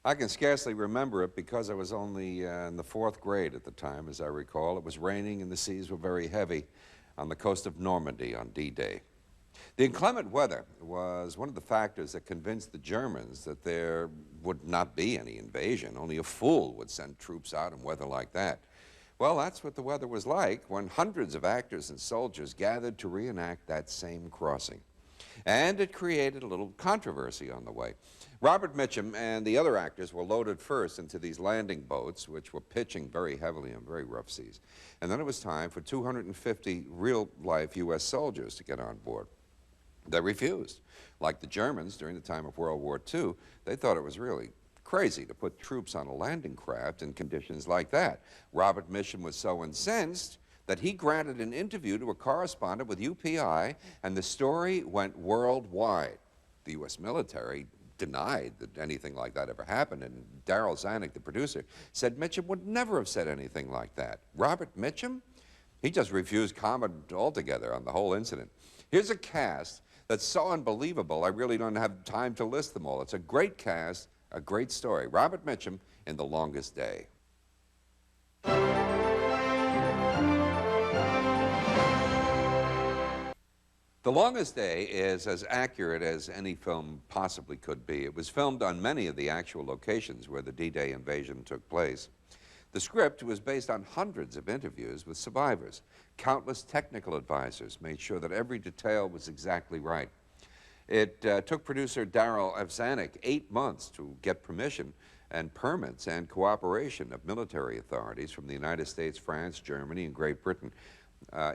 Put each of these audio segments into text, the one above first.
I can scarcely remember it because I was only in the 4th grade at the time, as I recall. It was raining and the seas were very heavy on the coast of Normandy on D-Day. The inclement weather was one of the factors that convinced the Germans that there would not be any invasion. Only a fool would send troops out in weather like that. Well, that's what the weather was like when hundreds of actors and soldiers gathered to reenact that same crossing. And it created a little controversy on the way. Robert Mitchum and the other actors were loaded first into these landing boats, which were pitching very heavily on very rough seas. And then it was time for 250 real-life U.S. soldiers to get on board. They refused. Like the Germans during the time of World War II, they thought it was really crazy to put troops on a landing craft in conditions like that. Robert Mitchum was so incensed that he granted an interview to a correspondent with UPI, and the story went worldwide. The U.S. military denied that anything like that ever happened, and Darryl Zanuck, the producer, said Mitchum would never have said anything like that. Robert Mitchum? He just refused comment altogether on the whole incident. Here's a cast that's so unbelievable, I really don't have time to list them all. It's a great cast, a great story. Robert Mitchum in The Longest Day. The Longest Day is as accurate as any film possibly could be. It was filmed on many of the actual locations where the D-Day invasion took place. The script was based on hundreds of interviews with survivors. Countless technical advisors made sure that every detail was exactly right. It took producer Darryl Zanuck 8 months to get permission and permits and cooperation of military authorities from the United States, France, Germany, and Great Britain.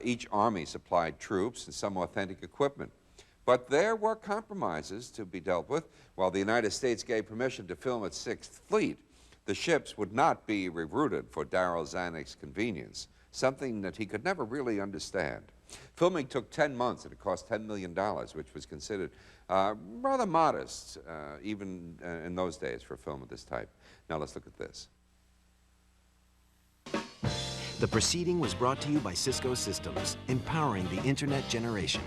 Each army supplied troops and some authentic equipment. But there were compromises to be dealt with. While the United States gave permission to film its 6th Fleet, the ships would not be rerouted for Darryl Zanuck's convenience, something that he could never really understand. Filming took 10 months, and it cost $10 million, which was considered rather modest, even in those days, for a film of this type. Now let's look at this. The proceeding was brought to you by Cisco Systems, empowering the internet generation.